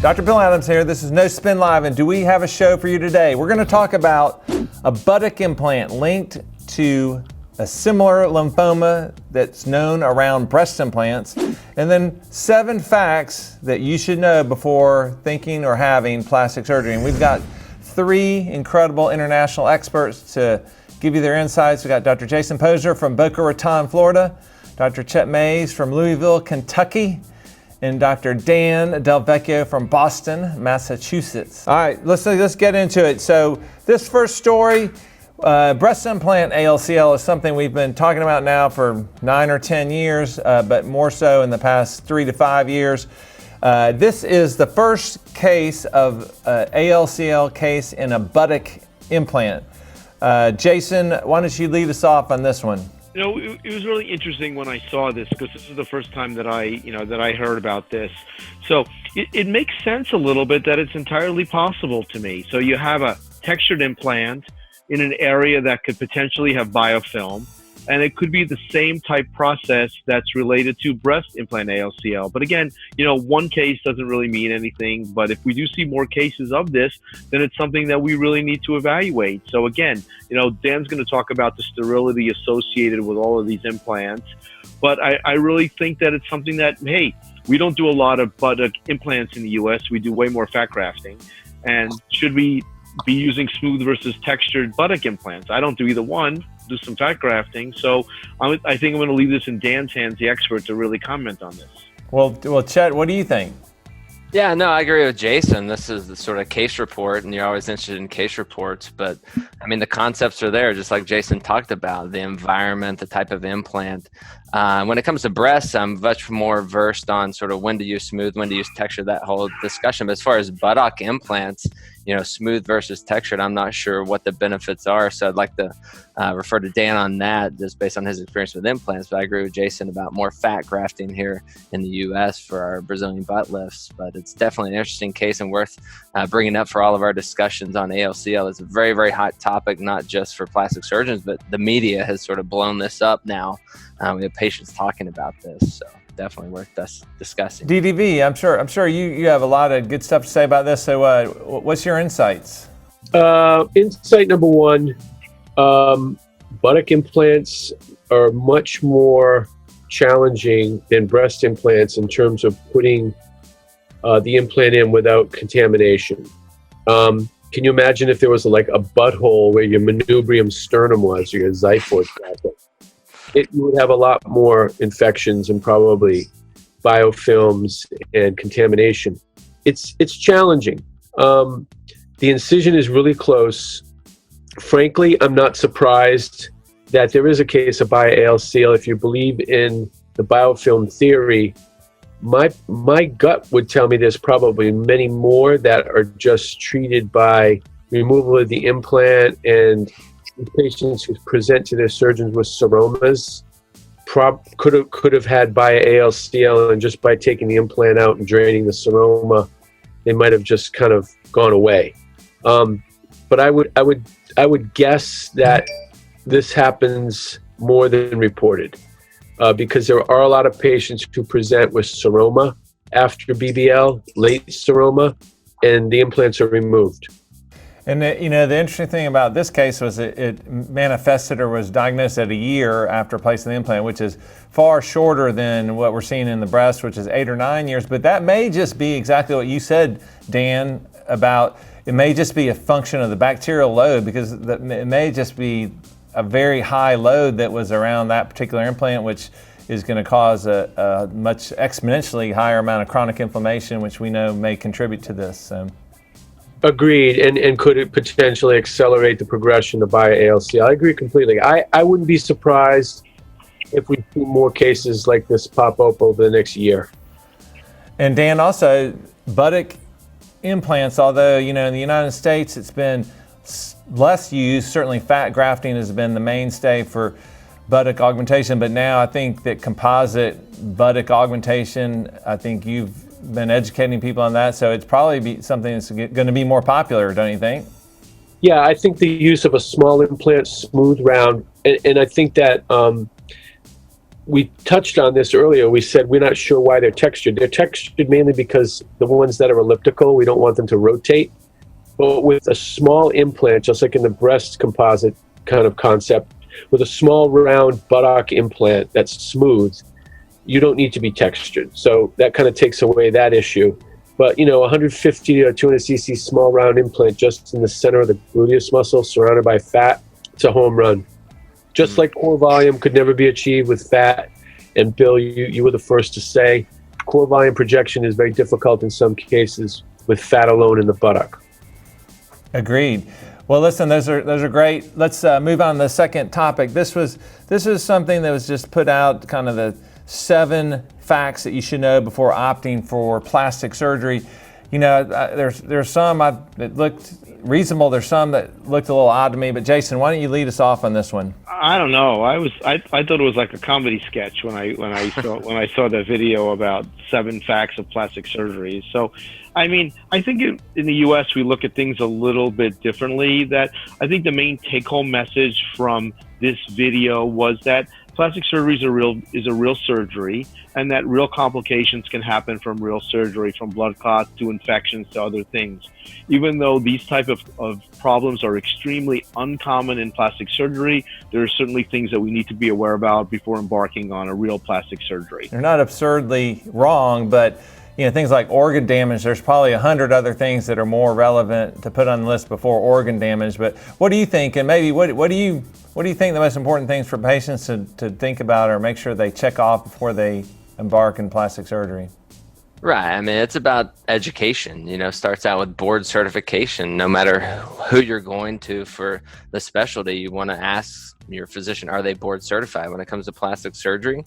Dr. Bill Adams here. This is No Spin Live, and do we have a show for you today? We're going to talk about a buttock implant linked to a similar lymphoma that's known around breast implants, and then 7 facts that you should know before thinking or having plastic surgery. And we've got 3 incredible international experts to give you their insights. We've got Dr. Jason Posner from Boca Raton, Florida, Dr. Chet Mays from Louisville, Kentucky, and Dr. Dan Del Vecchio from Boston, Massachusetts. All right, let's get into it. So this first story, breast implant ALCL is something we've been talking about now for 9 or 10 years, but more so in the past 3 to 5 years. This is the first case of ALCL case in a buttock implant. Jason, why don't you lead us off on this one? You know, it was really interesting when I saw this, because this is the first time that I heard about this. So it makes sense a little bit that it's entirely possible to me. So you have a textured implant in an area that could potentially have biofilm, and it could be the same type process that's related to breast implant ALCL. But again, you know, one case doesn't really mean anything, but if we do see more cases of this, then it's something that we really need to evaluate. So again, you know, Dan's going to talk about the sterility associated with all of these implants, but I really think that it's something that, hey, we don't do a lot of buttock implants in the US. We do way more fat grafting. And should we be using smooth versus textured buttock implants? I don't do either one. Do some fat grafting. So I think I'm going to leave this in Dan's hands, the expert, to really comment on this. Well, Chet, what do you think? Yeah, no, I agree with Jason. This is the sort of case report, and you're always interested in case reports. But I mean, the concepts are there, just like Jason talked about, the environment, the type of implant. When it comes to breasts, I'm much more versed on sort of when to use smooth, when to use texture, that whole discussion. But as far as buttock implants, you know, smooth versus textured, I'm not sure what the benefits are. So I'd like to refer to Dan on that, just based on his experience with implants. But I agree with Jason about more fat grafting here in the U.S. for our Brazilian butt lifts. But it's definitely an interesting case and worth bringing up for all of our discussions on ALCL. It's a very, very hot topic, not just for plastic surgeons, but the media has sort of blown this up now. We have patients talking about this, so definitely worth us discussing. DDV, I'm sure you have a lot of good stuff to say about this. So what's your insights? Insight number 1, buttock implants are much more challenging than breast implants in terms of putting the implant in without contamination. Can you imagine if there was like a butthole where your manubrium sternum was, or your xiphoid bracket? You would have a lot more infections and probably biofilms and contamination. It's challenging. The incision is really close. Frankly, I'm not surprised that there is a case of ALCL. If you believe in the biofilm theory, my gut would tell me there's probably many more that are just treated by removal of the implant, and patients who present to their surgeons with seromas could have had ALCL, and just by taking the implant out and draining the seroma, they might have just kind of gone away. But I would guess that this happens more than reported, because there are a lot of patients who present with seroma after BBL, late seroma, and the implants are removed. And you know, the interesting thing about this case was it manifested or was diagnosed at a year after placing the implant, which is far shorter than what we're seeing in the breast, which is 8 or 9 years. But that may just be exactly what you said, Dan, about it may just be a function of the bacterial load, because it may just be a very high load that was around that particular implant, which is going to cause a much exponentially higher amount of chronic inflammation, which we know may contribute to this. So. Agreed, and could it potentially accelerate the progression of ALCL? I agree completely. I wouldn't be surprised if we see more cases like this pop up over the next year. And Dan, also, buttock implants, although, you know, in the United States it's been less used, certainly fat grafting has been the mainstay for buttock augmentation, but now I think that composite buttock augmentation, I think you've been educating people on that, so it's probably something that's going to be more popular, don't you think? Yeah, I think the use of a small implant, smooth round, and I think that we touched on this earlier. We said we're not sure why they're textured. They're textured mainly because the ones that are elliptical, we don't want them to rotate. But with a small implant, just like in the breast composite kind of concept, with a small round buttock implant that's smooth, you don't need to be textured. So that kind of takes away that issue. But, 150 or 200 cc small round implant just in the center of the gluteus muscle surrounded by fat, it's a home run. Just like core volume could never be achieved with fat. And Bill, you were the first to say core volume projection is very difficult in some cases with fat alone in the buttock. Agreed. Well, listen, those are great. Let's move on to the second topic. This was something that was just put out, kind of the 7 facts that you should know before opting for plastic surgery. There's some that looked reasonable. There's some that looked a little odd to me. But Jason, why don't you lead us off on this one? I don't know. I thought it was like a comedy sketch when I saw the video about 7 facts of plastic surgery. So, I think in the U.S. we look at things a little bit differently. That I think the main take-home message from this video was that plastic surgery is a real surgery, and that real complications can happen from real surgery, from blood clots to infections to other things. Even though these type of problems are extremely uncommon in plastic surgery, there are certainly things that we need to be aware about before embarking on a real plastic surgery. They're not absurdly wrong, but things like organ damage, there's probably 100 other things that are more relevant to put on the list before organ damage. But what do you think? And maybe what do you think the most important things for patients to think about or make sure they check off before they embark in plastic surgery? Right. It's about education. Starts out with board certification. No matter who you're going to for the specialty, you want to ask your physician, are they board certified? When it comes to plastic surgery,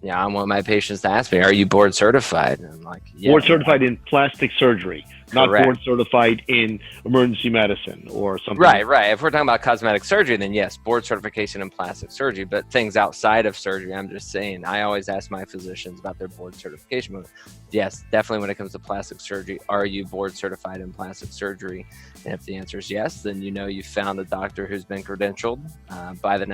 I want my patients to ask me, are you board certified? And I'm like, yeah. Board certified in plastic surgery, not Correct. board certified in emergency medicine or something. Right. If we're talking about cosmetic surgery, then yes, board certification in plastic surgery. But things outside of surgery, I'm just saying, I always ask my physicians about their board certification. But yes, definitely when it comes to plastic surgery, are you board certified in plastic surgery? And if the answer is yes, then you found a doctor who's been credentialed by the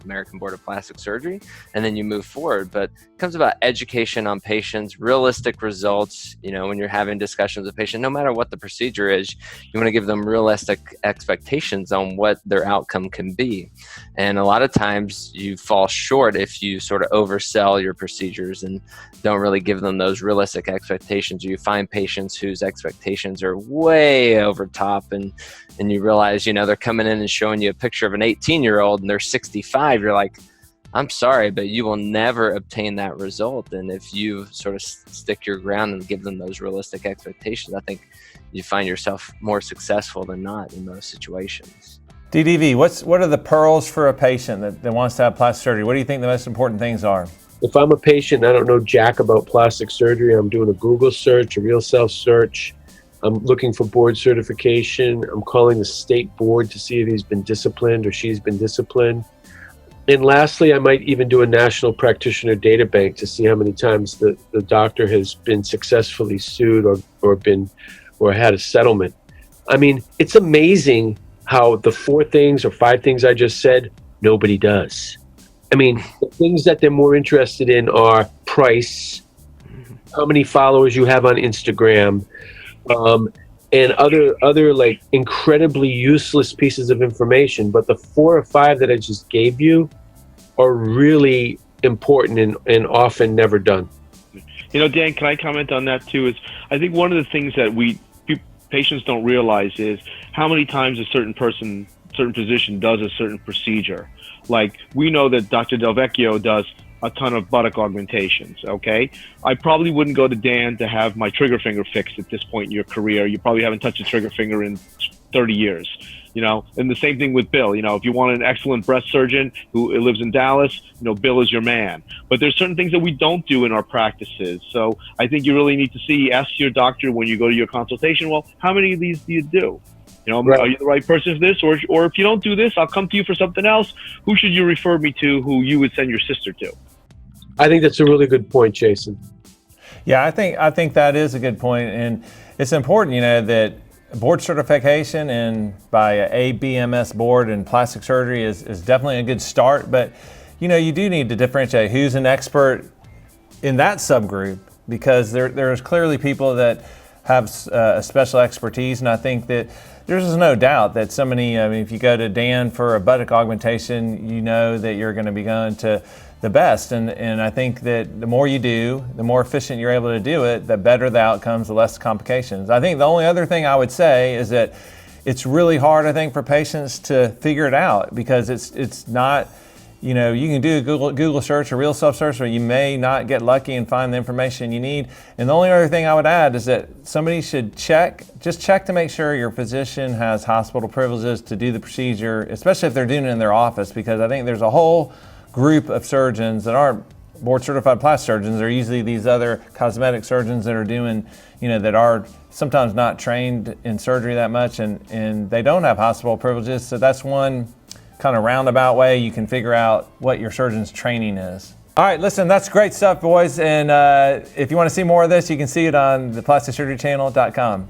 American Board of Plastic Surgery, and then you move forward. But it comes about education on patients, realistic results. When you're having discussions with patients, no matter what the procedure is, you want to give them realistic expectations on what their outcome can be. And a lot of times you fall short if you sort of oversell your procedures and don't really give them those realistic expectations. You find patients whose expectations are way over top, and you realize, they're coming in and showing you a picture of an 18-year-old and they're 65. You're like, I'm sorry, but you will never obtain that result. And if you sort of stick your ground and give them those realistic expectations, I think you find yourself more successful than not in those situations. DDV, what are the pearls for a patient that wants to have plastic surgery? What do you think the most important things are? If I'm a patient, I don't know jack about plastic surgery, I'm doing a Google search, a real self search. I'm looking for board certification. I'm calling the state board to see if he's been disciplined or she's been disciplined. And lastly, I might even do a national practitioner data bank to see how many times the doctor has been successfully sued or had a settlement. It's amazing how the 4 things or 5 things I just said, nobody does. The things that they're more interested in are price, how many followers you have on Instagram, and other like incredibly useless pieces of information. But the 4 or 5 that I just gave you are really important and often never done. Dan, can I comment on that too? I think one of the things that patients don't realize is how many times a certain physician does a certain procedure. Like, we know that Dr. Del Vecchio does a ton of buttock augmentations, okay? I probably wouldn't go to Dan to have my trigger finger fixed at this point in your career. You probably haven't touched a trigger finger in 30 years, And the same thing with Bill. If you want an excellent breast surgeon who lives in Dallas, Bill is your man. But there's certain things that we don't do in our practices. So I think you really need to ask your doctor when you go to your consultation, well, how many of these do you do? Right. Are you the right person for this? Or if you don't do this, I'll come to you for something else. Who should you refer me to who you would send your sister to? I think that's a really good point, Jason. Yeah, I think that is a good point. And it's important, that board certification and by a ABMS board in plastic surgery is definitely a good start. But, you do need to differentiate who's an expert in that subgroup, because there's clearly people that have a special expertise, and I think that there's no doubt that somebody, I mean, if you go to Dan for a buttock augmentation, you know that you're going to be going to the best, and I think that the more you do, the more efficient you're able to do it, the better the outcomes, the less complications. I think the only other thing I would say is that it's really hard, I think, for patients to figure it out, because it's not, you can do a Google search, a real self-search, or you may not get lucky and find the information you need. And the only other thing I would add is that somebody should just check to make sure your physician has hospital privileges to do the procedure, especially if they're doing it in their office, because I think there's a whole group of surgeons that aren't board certified plastic surgeons. They're usually these other cosmetic surgeons that are doing, that are sometimes not trained in surgery that much, and they don't have hospital privileges. So that's one kind of roundabout way you can figure out what your surgeon's training is. All right, listen, that's great stuff, boys. And if you want to see more of this, you can see it on theplasticsurgerychannel.com.